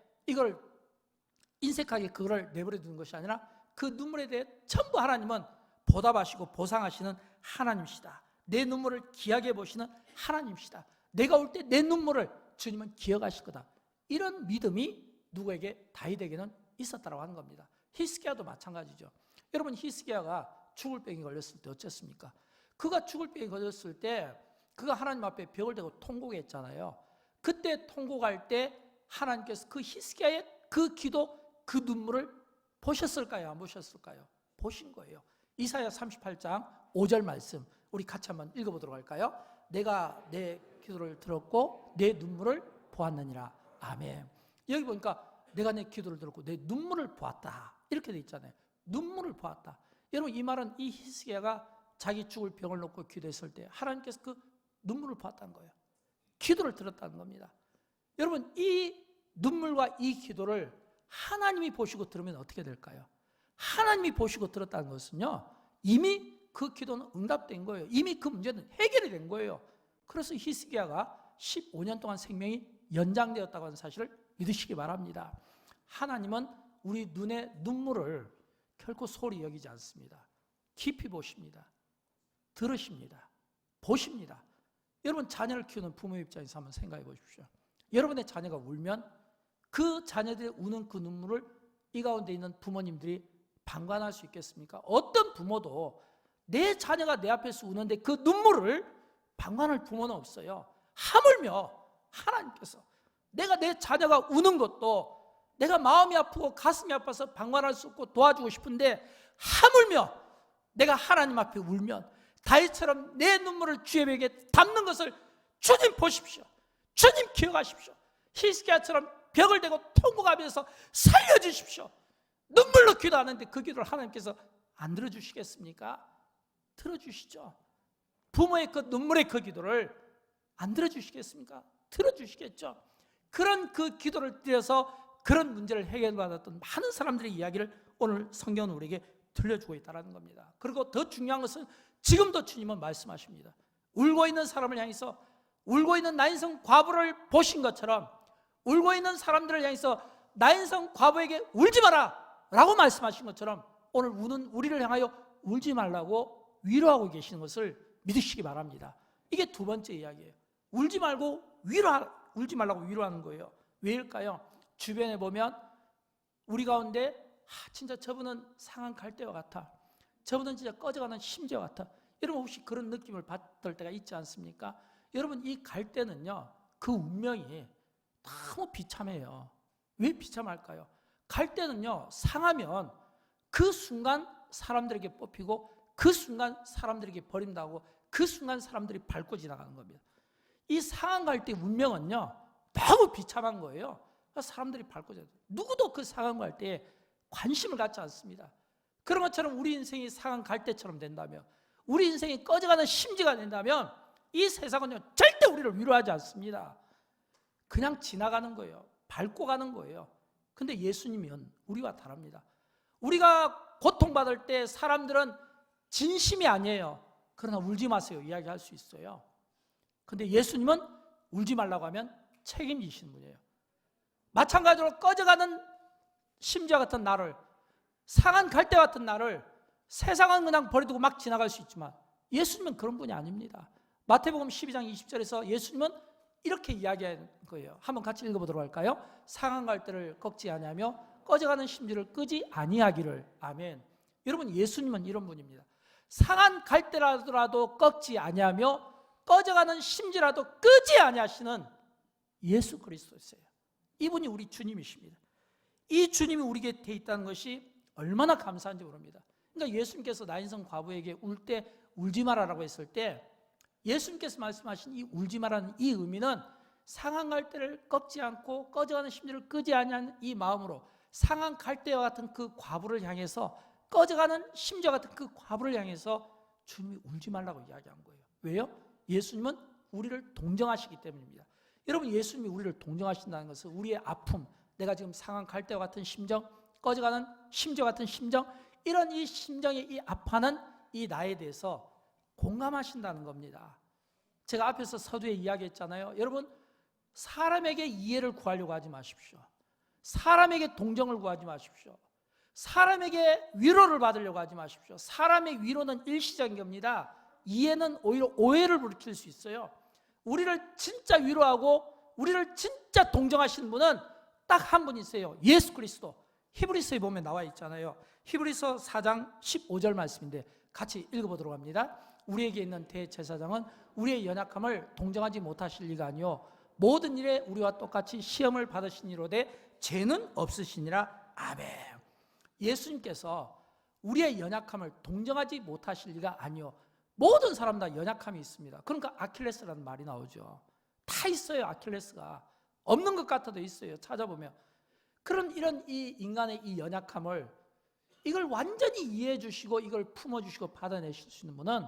그거를 내버려 두는 것이 아니라 그 눈물에 대해 전부 하나님은 보답하시고 보상하시는 하나님이시다. 내 눈물을 귀하게 보시는 하나님이시다. 내가 올 때 내 눈물을 주님은 기억하실 거다. 이런 믿음이 누구에게? 다윗에게는 있었다고 하는 겁니다. 히스기야도 마찬가지죠. 여러분 히스기야가 죽을 병에 걸렸을 때 어쨌습니까? 그가 죽을 병에 걸렸을 때 그가 하나님 앞에 벽을 대고 통곡했잖아요. 그때 통곡할 때 하나님께서 그 히스기야의 그 기도, 그 눈물을 보셨을까요? 안 보셨을까요? 보신 거예요. 이사야 38장 5절 말씀 우리 같이 한번 읽어보도록 할까요? 내가 내 기도를 들었고 내 눈물을 보았느니라. 아멘. 여기 보니까 내가 내 기도를 들었고 내 눈물을 보았다, 이렇게 돼 있잖아요. 눈물을 보았다. 여러분 이 말은 이 히스기야가 자기 죽을 병을 놓고 기도했을 때 하나님께서 그 눈물을 보았다는 거예요. 기도를 들었다는 겁니다. 여러분 이 눈물과 이 기도를 하나님이 보시고 들으면 어떻게 될까요? 하나님이 보시고 들었다는 것은요, 이미 그 기도는 응답된 거예요. 이미 그 문제는 해결이 된 거예요. 그래서 히스기야가 15년 동안 생명이 연장되었다고 하는 사실을 믿으시기 바랍니다. 하나님은 우리 눈의 눈물을 결코 소홀히 여기지 않습니다. 깊이 보십니다. 들으십니다. 보십니다. 여러분 자녀를 키우는 부모의 입장에서 한번 생각해 보십시오. 여러분의 자녀가 울면 그 자녀들이 우는 그 눈물을 이 가운데 있는 부모님들이 방관할 수 있겠습니까? 어떤 부모도 내 자녀가 내 앞에서 우는데 그 눈물을 방관할 부모는 없어요. 하물며 하나님께서 내가 내 자녀가 우는 것도 내가 마음이 아프고 가슴이 아파서 방관할 수 없고 도와주고 싶은데 하물며 내가 하나님 앞에 울면 다윗처럼 내 눈물을 주의 벽에 담는 것을 주님 보십시오. 주님 기억하십시오. 히스기야처럼 벽을 대고 통곡하면서 살려주십시오. 눈물로 기도하는데 그 기도를 하나님께서 안 들어주시겠습니까? 들어주시죠. 부모의 그 눈물의 그 기도를 안 들어주시겠습니까? 들어주시겠죠. 그런 그 기도를 드려서 그런 문제를 해결받았던 많은 사람들의 이야기를 오늘 성경은 우리에게 들려주고 있다는 겁니다. 그리고 더 중요한 것은 지금도 주님은 말씀하십니다. 울고 있는 사람을 향해서, 울고 있는 나인성 과부를 보신 것처럼 울고 있는 사람들을 향해서 나인성 과부에게 울지 마라 라고 말씀하신 것처럼 오늘 우는 우리를 향하여 울지 말라고 위로하고 계시는 것을 믿으시기 바랍니다. 이게 두 번째 이야기예요. 울지 말고 울지 말라고 위로하는 거예요. 왜일까요? 주변에 보면 우리 가운데 진짜 저분은 상한 갈대와 같아, 저분은 진짜 꺼져가는 심지어 같아. 여러분 혹시 그런 느낌을 받을 때가 있지 않습니까? 여러분, 이 갈대는요, 그 운명이 너무 비참해요. 왜 비참할까요? 갈대는요, 상하면 그 순간 사람들에게 뽑히고 그 순간 사람들에게 버림당하고 그 순간 사람들이 밟고 지나가는 겁니다. 이 상한 갈대 운명은요, 너무 비참한 거예요. 사람들이 밟고 지나가요. 누구도 그 상한 갈대에 관심을 갖지 않습니다. 그런 것처럼 우리 인생이 상한 갈대처럼 된다면, 우리 인생이 꺼져가는 심지가 된다면 이 세상은요, 절대 우리를 위로하지 않습니다. 그냥 지나가는 거예요. 밟고 가는 거예요. 근데 예수님은 우리와 다릅니다. 우리가 고통받을 때 사람들은 진심이 아니에요. 그러나 울지 마세요 이야기할 수 있어요. 근데 예수님은 울지 말라고 하면 책임지시는 분이에요. 마찬가지로 꺼져가는 심지와 같은 나를, 상한 갈대 같은 나를 세상은 그냥 버려두고 막 지나갈 수 있지만 예수님은 그런 분이 아닙니다. 마태복음 12장 20절에서 예수님은 이렇게 이야기한 거예요. 한번 같이 읽어보도록 할까요? 상한 갈대를 꺾지 아니하며 꺼져가는 심지를 끄지 아니하기를. 아멘. 여러분, 예수님은 이런 분입니다. 상한 갈대라도 꺾지 아니하며 꺼져가는 심지라도 끄지 아니하시는 예수 그리스도였어요. 이분이 우리 주님이십니다. 이 주님이 우리 곁에 있다는 것이 얼마나 감사한지 모릅니다. 그러니까 예수님께서 나인성 과부에게 울 때 울지 마라라고 했을 때 예수님께서 말씀하신 이 울지 마라는 이 의미는 상한 갈대를 꺾지 않고 꺼져가는 심지를 끄지 아니하는 이 마음으로 상한 갈대와 같은 그 과부를 향해서, 꺼져가는 심지와 같은 그 과부를 향해서 주님이 울지 말라고 이야기한 거예요. 왜요? 예수님은 우리를 동정하시기 때문입니다. 여러분, 예수님이 우리를 동정하신다는 것은 우리의 아픔, 내가 지금 상한 갈대와 같은 심정, 꺼져가는 심지와 같은 심정, 이런 이 심정의 이 아파하는 이 나에 대해서 공감하신다는 겁니다. 제가 앞에서 서두에 이야기했잖아요. 여러분, 사람에게 이해를 구하려고 하지 마십시오. 사람에게 동정을 구하지 마십시오. 사람에게 위로를 받으려고 하지 마십시오. 사람의 위로는 일시적인 겁니다. 이해는 오히려 오해를 불러일 수 있어요. 우리를 진짜 위로하고 우리를 진짜 동정하시는 분은 딱 한 분 있어요. 예수 그리스도. 히브리서에 보면 나와 있잖아요. 히브리서 4장 15절 말씀인데 같이 읽어보도록 합니다. 우리에게 있는 대제사장은 우리의 연약함을 동정하지 못하실 리가 아니요 모든 일에 우리와 똑같이 시험을 받으시니로되 죄는 없으시니라. 아멘. 예수님께서 우리의 연약함을 동정하지 못하실 리가 아니요 모든 사람 다 연약함이 있습니다. 그러니까 아킬레스라는 말이 나오죠. 다 있어요. 아킬레스가 없는 것 같아도 있어요. 찾아보면. 이런 이 인간의 이 연약함을, 이걸 완전히 이해해 주시고 이걸 품어주시고 받아내실 수 있는 분은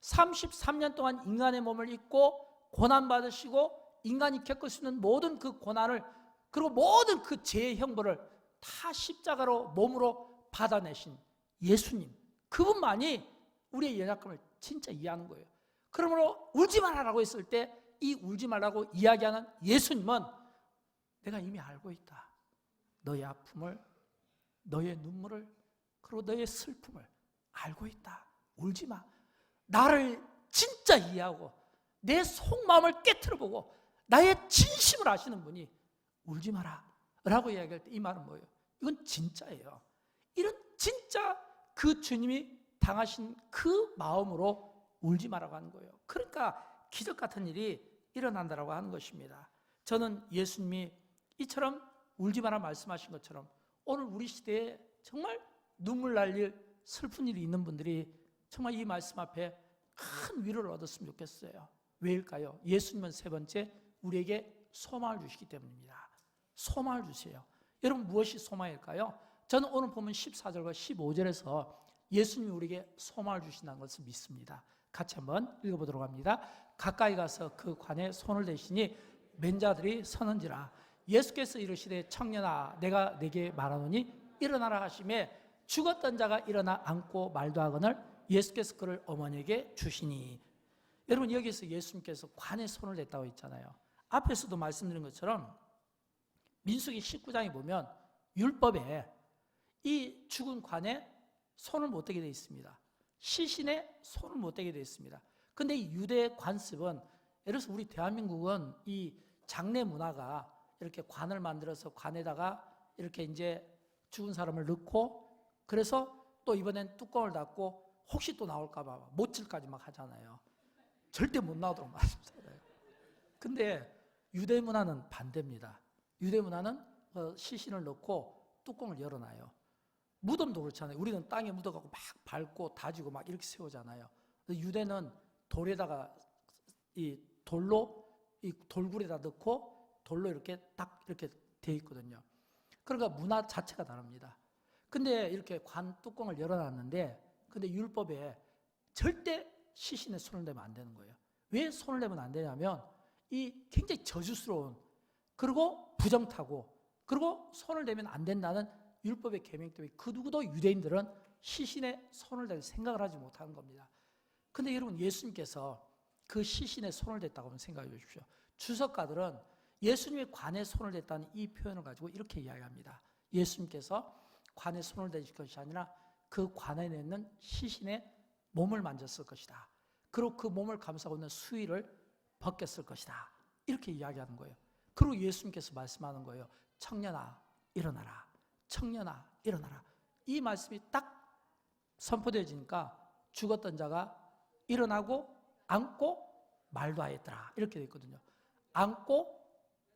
33년 동안 인간의 몸을 입고 고난받으시고 인간이 겪을 수 있는 모든 그 고난을, 그리고 모든 그 죄의 형벌을 다 십자가로 몸으로 받아내신 예수님, 그분만이 우리의 연약함을 진짜 이해하는 거예요. 그러므로 울지 말라고 했을 때 이 울지 말라고 이야기하는 예수님은 내가 이미 알고 있다. 너의 아픔을, 너의 눈물을, 그리고 너의 슬픔을 알고 있다. 울지 마. 나를 진짜 이해하고 내 속마음을 깨트려보고 나의 진심을 아시는 분이 울지 마라 라고 이야기할 때 이 말은 뭐예요? 이건 진짜예요. 이런 진짜 그 주님이 당하신 그 마음으로 울지 마라고 하는 거예요. 그러니까 기적 같은 일이 일어난다라고 하는 것입니다. 저는 예수님이 이처럼 울지 마라 말씀하신 것처럼 오늘 우리 시대에 정말 눈물 날 일, 슬픈 일이 있는 분들이 정말 이 말씀 앞에 큰 위로를 얻었으면 좋겠어요. 왜일까요? 예수님은 세 번째, 우리에게 소망을 주시기 때문입니다. 소망을 주세요. 여러분, 무엇이 소망일까요? 저는 오늘 보면 14절과 15절에서 예수님이 우리에게 소망을 주신다는 것을 믿습니다. 같이 한번 읽어보도록 합니다. 가까이 가서 그 관에 손을 대시니 맨자들이 서는지라. 예수께서 이르시되 청년아 내가 네게 말하노니 일어나라 하시매 죽었던 자가 일어나 앉고 말도 하거늘 예수께서 그를 어머니에게 주시니. 여러분, 여기서 예수님께서 관에 손을 댔다고 했잖아요. 앞에서도 말씀드린 것처럼 민수기 19장에 보면 율법에 이 죽은 관에 손을 못 대게 되어 있습니다. 시신에 손을 못 대게 되어 있습니다. 그런데 이 유대 관습은, 예를 들어서 우리 대한민국은 이 장례 문화가 이렇게 관을 만들어서 관에다가 이렇게 이제 죽은 사람을 넣고, 그래서 또 이번엔 뚜껑을 닫고 혹시 또 나올까 봐 못질까지 막 하잖아요. 절대 못 나오도록 말씀드려요. 근데 유대 문화는 반대입니다. 유대 문화는 시신을 넣고 뚜껑을 열어놔요. 무덤도 그렇잖아요. 우리는 땅에 묻어가고 막 밟고 다지고 막 이렇게 세우잖아요. 유대는 돌에다가 이 돌로 이 돌굴에다 넣고 돌로 이렇게 딱 이렇게 돼 있거든요. 그러니까 문화 자체가 다릅니다. 근데 이렇게 관 뚜껑을 열어놨는데, 근데 율법에 절대 시신에 손을 대면 안 되는 거예요. 왜 손을 대면 안 되냐면 이 굉장히 저주스러운, 그리고 부정타고, 그리고 손을 대면 안 된다는 율법의 계명 때문에 그 누구도 유대인들은 시신에 손을 댈 생각을 하지 못하는 겁니다. 근데 여러분, 예수님께서 그 시신에 손을 댔다고 한번 생각해 주십시오. 주석가들은 예수님의 관에 손을 댔다는 이 표현을 가지고 이렇게 이야기합니다. 예수님께서 관에 손을 대실 것이 아니라 그 관에 있는 시신의 몸을 만졌을 것이다. 그리고 그 몸을 감싸고 있는 수의를 벗겼을 것이다. 이렇게 이야기하는 거예요. 그리고 예수님께서 말씀하는 거예요. 청년아 일어나라. 청년아 일어나라. 이 말씀이 딱 선포되어지니까 죽었던 자가 일어나고 앉고 말도 하였더라. 이렇게 되어 있거든요. 앉고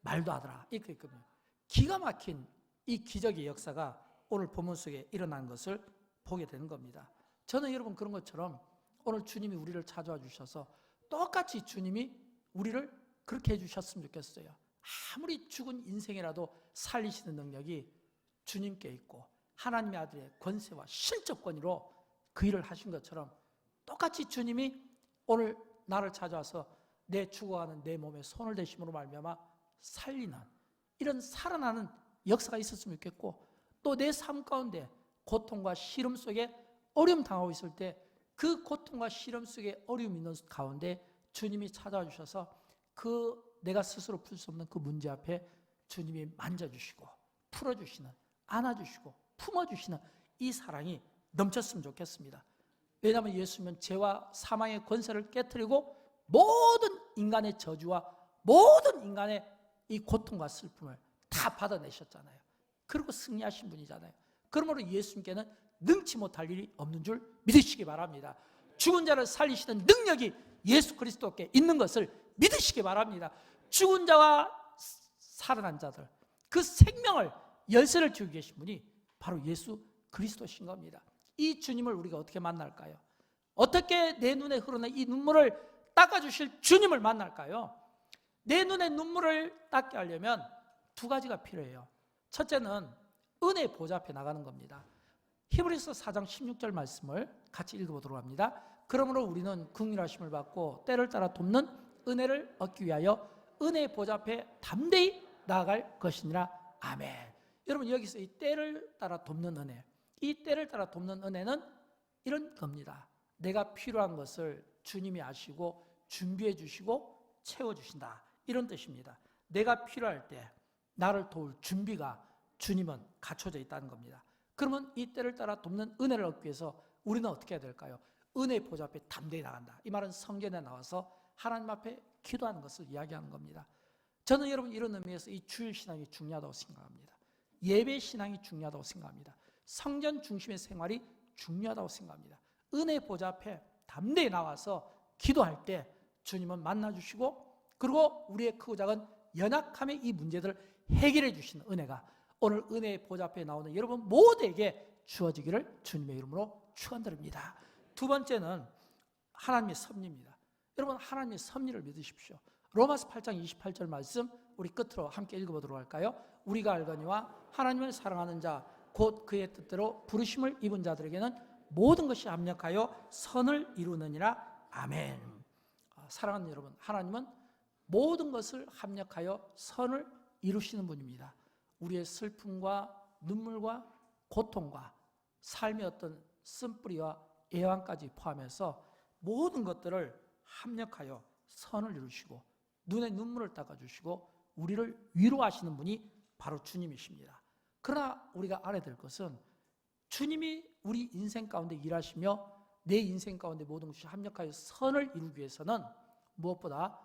말도 하더라. 이렇게 되어 있거든요. 기가 막힌 이 기적의 역사가 오늘 본문 속에 일어난 것을 보게 되는 겁니다. 저는 여러분 그런 것처럼 오늘 주님이 우리를 찾아와 주셔서 똑같이 주님이 우리를 그렇게 해주셨으면 좋겠어요. 아무리 죽은 인생이라도 살리시는 능력이 주님께 있고 하나님의 아들의 권세와 신적 권위로 그 일을 하신 것처럼 똑같이 주님이 오늘 나를 찾아와서 내 죽어가는 내 몸에 손을 대심으로 말미암아 살리는 이런 살아나는 역사가 있었으면 좋겠고, 또 내 삶 가운데 고통과 시름 속에 어려움 당하고 있을 때 그 고통과 시름 속에 어려움이 있는 가운데 주님이 찾아와 주셔서 그 내가 스스로 풀 수 없는 그 문제 앞에 주님이 만져주시고 풀어주시는, 안아주시고 품어주시는 이 사랑이 넘쳤으면 좋겠습니다. 왜냐하면 예수님은 죄와 사망의 권세를 깨트리고 모든 인간의 저주와 모든 인간의 이 고통과 슬픔을 다 받아내셨잖아요. 그리고 승리하신 분이잖아요. 그러므로 예수님께는 능치 못할 일이 없는 줄 믿으시기 바랍니다. 죽은 자를 살리시는 능력이 예수 그리스도께 있는 것을 믿으시기 바랍니다. 죽은 자와 살아난 자들, 그 생명을 열쇠를 쥐고 계신 분이 바로 예수 그리스도신 겁니다. 이 주님을 우리가 어떻게 만날까요? 어떻게 내 눈에 흐르는 이 눈물을 닦아주실 주님을 만날까요? 내 눈에 눈물을 닦게 하려면 두 가지가 필요해요. 첫째는 은혜의 보좌 앞에 나가는 겁니다. 히브리서 4장 16절 말씀을 같이 읽어보도록 합니다. 그러므로 우리는 긍휼하심을 받고 때를 따라 돕는 은혜를 얻기 위하여 은혜의 보좌 앞에 담대히 나아갈 것이니라. 아멘. 여러분, 여기서 이 때를 따라 돕는 은혜, 이 때를 따라 돕는 은혜는 이런 겁니다. 내가 필요한 것을 주님이 아시고 준비해 주시고 채워주신다, 이런 뜻입니다. 내가 필요할 때 나를 도울 준비가 주님은 갖춰져 있다는 겁니다. 그러면 이 때를 따라 돕는 은혜를 얻기 위해서 우리는 어떻게 해야 될까요? 은혜의 보좌 앞에 담대히 나간다. 이 말은 성경에 나와서 하나님 앞에 기도하는 것을 이야기하는 겁니다. 저는 여러분 이런 의미에서 이 주일 신앙이 중요하다고 생각합니다. 예배 신앙이 중요하다고 생각합니다. 성전 중심의 생활이 중요하다고 생각합니다. 은혜의 보좌 앞에 담대히 나와서 기도할 때 주님은 만나주시고, 그리고 우리의 크고 작은 연약함의 이 문제들을 해결해 주시는 은혜가 오늘 은혜의 보좌 앞에 나오는 여러분 모두에게 주어지기를 주님의 이름으로 축원드립니다. 두 번째는 하나님의 섭리입니다. 여러분, 하나님의 섭리를 믿으십시오. 로마서 8장 28절 말씀 우리 끝으로 함께 읽어보도록 할까요? 우리가 알거니와 하나님을 사랑하는 자 곧 그의 뜻대로 부르심을 입은 자들에게는 모든 것이 합력하여 선을 이루느니라. 아멘. 사랑하는 여러분, 하나님은 모든 것을 합력하여 선을 이루시는 분입니다. 우리의 슬픔과 눈물과 고통과 삶의 어떤 쓴뿌리와 애환까지 포함해서 모든 것들을 합력하여 선을 이루시고 눈에 눈물을 닦아주시고 우리를 위로하시는 분이 바로 주님이십니다. 그러나 우리가 알아야 될 것은 주님이 우리 인생 가운데 일하시며 내 인생 가운데 모든 것이 합력하여 선을 이루기 위해서는 무엇보다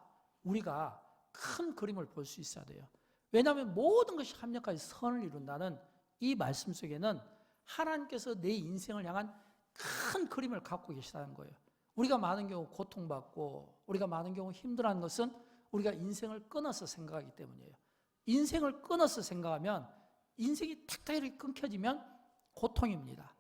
우리가 큰 그림을 볼 수 있어야 돼요. 왜냐하면 모든 것이 합력하여 선을 이룬다는 이 말씀 속에는 하나님께서 내 인생을 향한 큰 그림을 갖고 계시다는 거예요. 우리가 많은 경우 고통받고 우리가 많은 경우 힘들어하는 것은 우리가 인생을 끊어서 생각하기 때문이에요. 인생을 끊어서 생각하면 인생이 탁탁 이렇게 끊겨지면 고통입니다.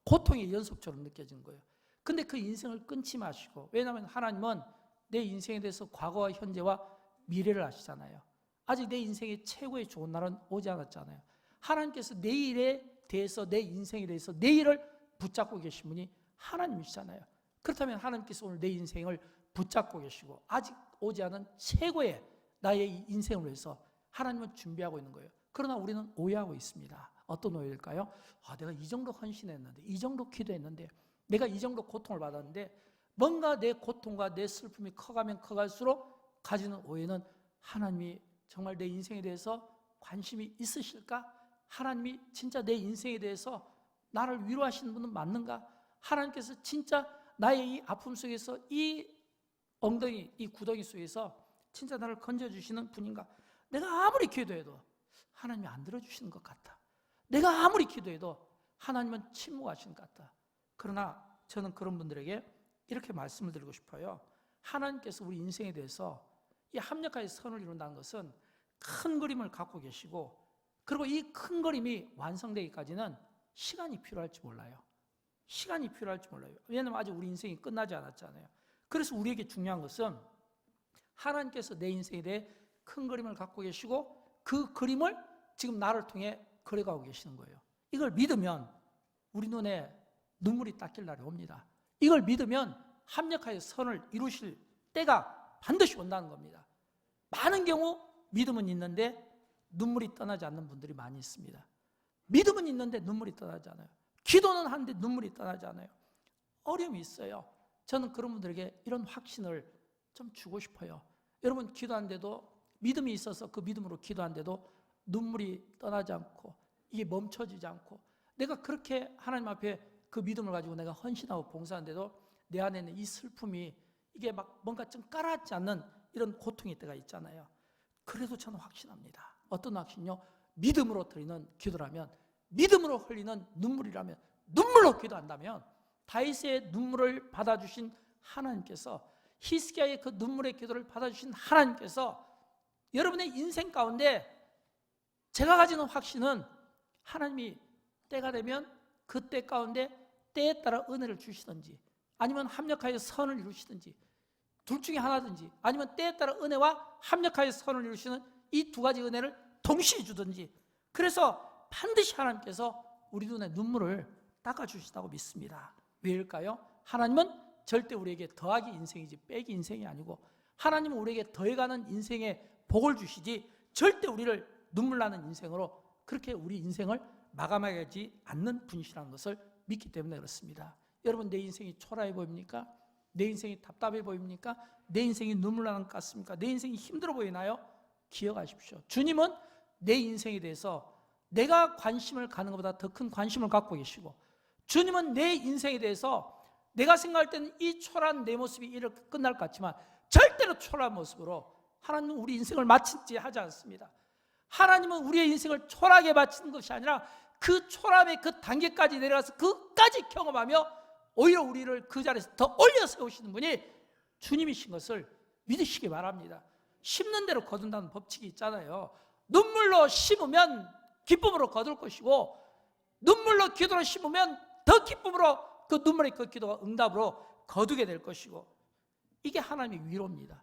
고통의 연속처럼 느껴지는 거예요. 근데 그 인생을 끊지 마시고, 왜냐하면 하나님은 내 인생에 대해서 과거와 현재와 미래를 아시잖아요. 아직 내 인생의 최고의 좋은 날은 오지 않았잖아요. 하나님께서 내일에 대해서, 내 인생에 대해서 내일을 붙잡고 계신 분이 하나님이시잖아요. 그렇다면 하나님께서 오늘 내 인생을 붙잡고 계시고 아직 오지 않은 최고의 나의 인생을 위해서 하나님은 준비하고 있는 거예요. 그러나 우리는 오해하고 있습니다. 어떤 오해일까요? 내가 이 정도 헌신했는데, 이 정도 기도했는데, 내가 이 정도 고통을 받았는데, 뭔가 내 고통과 내 슬픔이 커가면 커갈수록 가지는 오해는, 하나님이 정말 내 인생에 대해서 관심이 있으실까? 하나님이 진짜 내 인생에 대해서 나를 위로하시는 분은 맞는가? 하나님께서 진짜 나의 이 아픔 속에서, 이 엉덩이, 이 구덩이 속에서 진짜 나를 건져주시는 분인가? 내가 아무리 기도해도 하나님이 안 들어주시는 것 같다. 내가 아무리 기도해도 하나님은 침묵하시는 것 같다. 그러나 저는 그런 분들에게 이렇게 말씀을 드리고 싶어요. 하나님께서 우리 인생에 대해서 이 합력하여 선을 이룬다는 것은 큰 그림을 갖고 계시고, 그리고 이 큰 그림이 완성되기까지는 시간이 필요할지 몰라요. 시간이 필요할지 몰라요. 왜냐하면 아직 우리 인생이 끝나지 않았잖아요. 그래서 우리에게 중요한 것은 하나님께서 내 인생에 대해 큰 그림을 갖고 계시고, 그 그림을 지금 나를 통해 그려가고 계시는 거예요. 이걸 믿으면 우리 눈에 눈물이 닦일 날이 옵니다. 이걸 믿으면 합력하여 선을 이루실 때가 반드시 온다는 겁니다. 많은 경우 믿음은 있는데 눈물이 떠나지 않는 분들이 많이 있습니다. 믿음은 있는데 눈물이 떠나지 않아요. 기도는 하는데 눈물이 떠나지 않아요. 어려움이 있어요. 저는 그런 분들에게 이런 확신을 좀 주고 싶어요. 여러분, 기도하는데도 믿음이 있어서 그 믿음으로 기도하는데도 눈물이 떠나지 않고 이게 멈춰지지 않고, 내가 그렇게 하나님 앞에 그 믿음을 가지고 내가 헌신하고 봉사하는데도 내 안에 있는 이 슬픔이 이게 막 뭔가 좀 깔아앉지 않는 이런 고통의 때가 있잖아요. 그래도 저는 확신합니다. 어떤 확신요? 믿음으로 드리는 기도라면, 믿음으로 흘리는 눈물이라면, 눈물로 기도한다면 다윗의 눈물을 받아주신 하나님께서, 히스기야의 그 눈물의 기도를 받아주신 하나님께서 여러분의 인생 가운데, 제가 가지는 확신은 하나님이 때가 되면 그 때 가운데 때에 따라 은혜를 주시든지, 아니면 합력하여 선을 이루시든지, 둘 중에 하나든지, 아니면 때에 따라 은혜와 합력하여 선을 이루시는 이 두 가지 은혜를 동시에 주든지, 그래서 반드시 하나님께서 우리 눈에 눈물을 닦아주시다고 믿습니다. 왜일까요? 하나님은 절대 우리에게 더하기 인생이지 빼기 인생이 아니고, 하나님은 우리에게 더해가는 인생에 복을 주시지 절대 우리를 눈물 나는 인생으로 그렇게 우리 인생을 마감하지 않는 분이시라는 것을 믿기 때문에 그렇습니다. 여러분, 내 인생이 초라해 보입니까? 내 인생이 답답해 보입니까? 내 인생이 눈물 나는 것 같습니까? 내 인생이 힘들어 보이나요? 기억하십시오. 주님은 내 인생에 대해서 내가 관심을 가는 것보다 더 큰 관심을 갖고 계시고, 주님은 내 인생에 대해서 내가 생각할 때는 이 초라한 내 모습이 이렇게 끝날 것 같지만 절대로 초라한 모습으로 하나님은 우리 인생을 마치지 하지 않습니다. 하나님은 우리의 인생을 초라하게 마치는 것이 아니라 그 초라함의 그 단계까지 내려가서 그까지 경험하며 오히려 우리를 그 자리에서 더 올려 세우시는 분이 주님이신 것을 믿으시기 바랍니다. 심는 대로 거둔다는 법칙이 있잖아요. 눈물로 심으면 기쁨으로 거둘 것이고, 눈물로 기도로 심으면 더 기쁨으로 그 눈물의 그 기도가 응답으로 거두게 될 것이고, 이게 하나님의 위로입니다.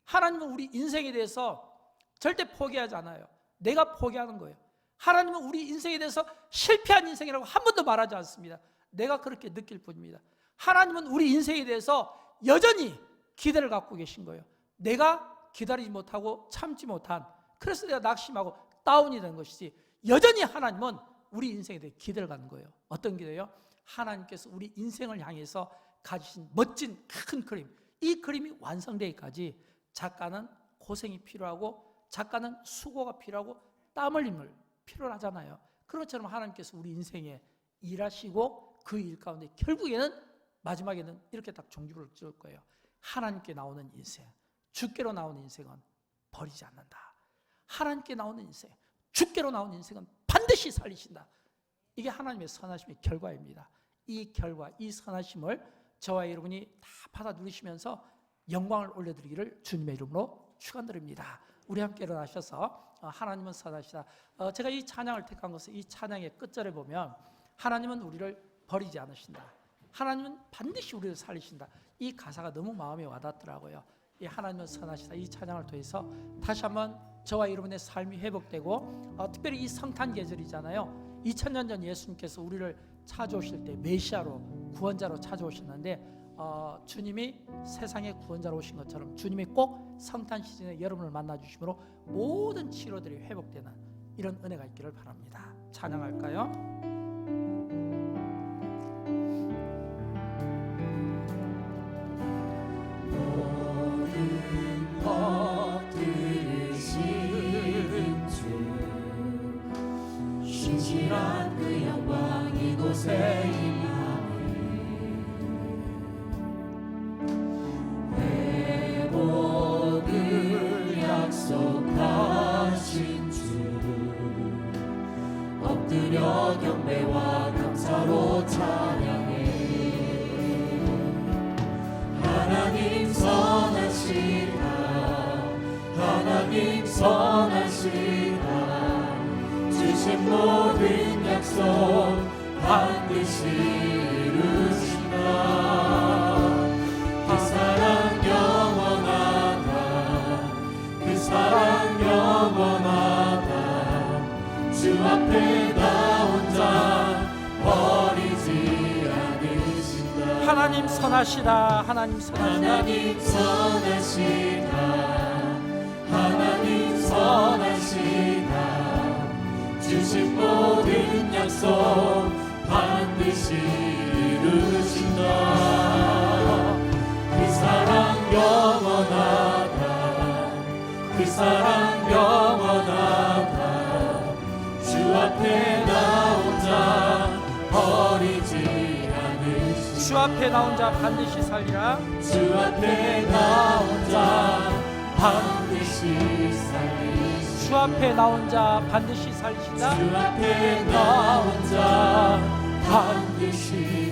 하나님은 우리 인생에 대해서 절대 포기하지 않아요. 내가 포기하는 거예요. 하나님은 우리 인생에 대해서 실패한 인생이라고 한 번도 말하지 않습니다. 내가 그렇게 느낄 뿐입니다. 하나님은 우리 인생에 대해서 여전히 기대를 갖고 계신 거예요. 내가 기다리지 못하고 참지 못한, 그래서 내가 낙심하고 다운이 된 것이지, 여전히 하나님은 우리 인생에 대해 기대를 갖는 거예요. 어떤 기대요? 하나님께서 우리 인생을 향해서 가지신 멋진 큰 그림, 이 그림이 완성되기까지 작가는 고생이 필요하고, 작가는 수고가 필요하고, 땀 흘림을 필요로 하잖아요. 그런 것처럼 하나님께서 우리 인생에 일하시고 그 일 가운데 결국에는 마지막에는 이렇게 딱 종주를 지을 거예요. 하나님께 나오는 인생, 주께로 나오는 인생은 버리지 않는다. 하나님께 나오는 인생, 주께로 나오는 인생은 반드시 살리신다. 이게 하나님의 선하심의 결과입니다. 이 결과, 이 선하심을 저와 여러분이 다 받아 누리시면서 영광을 올려드리기를 주님의 이름으로 축원드립니다. 우리 함께 일어나셔서 하나님은 선하시다. 제가 이 찬양을 택한 것은 이 찬양의 끝절에 보면 하나님은 우리를 버리지 않으신다. 하나님은 반드시 우리를 살리신다. 이 가사가 너무 마음에 와닿더라고요. 이 하나님은 선하시다. 이 찬양을 통해서 다시 한번 저와 여러분의 삶이 회복되고 특별히 이 성탄 계절이잖아요. 2000년 전 예수님께서 우리를 찾아오실 때 메시아로 구원자로 찾아오셨는데 주님이 세상의 구원자로 오신 것처럼 주님이 꼭 성탄 시즌에 여러분을 만나주심으로 모든 치료들이 회복되는 이런 은혜가 있기를 바랍니다. 찬양할까요? 모든 법 들으신 주 신실한 그 영광 이곳에 회복을 약속하신 주 엎드려 경배와 감사로 찬양해. 하나님 선하시다. 하나님 선하시다. 주신 모든 약속 반드시 이루신다. 그 사랑 영원하다. 그 사랑 영원하다. 주 앞에 나 혼자 버리지 않으신다. 하나님 선하시다. 하나님 선하시다. 하나님 선하시다. 하나님 선하시다. 주신 모든 약속 반드시 이루신다. 그 사랑 영원하다. 그 사랑 영원하다. 주 앞에 나 혼자 버리지 않으신다. 주 앞에 나 혼자 반드시 살리라. 주 앞에 나 혼자 반드시 살리신다. 주 앞에 나 혼자 반드시 살리신다. 주 앞에 나 혼자 반드시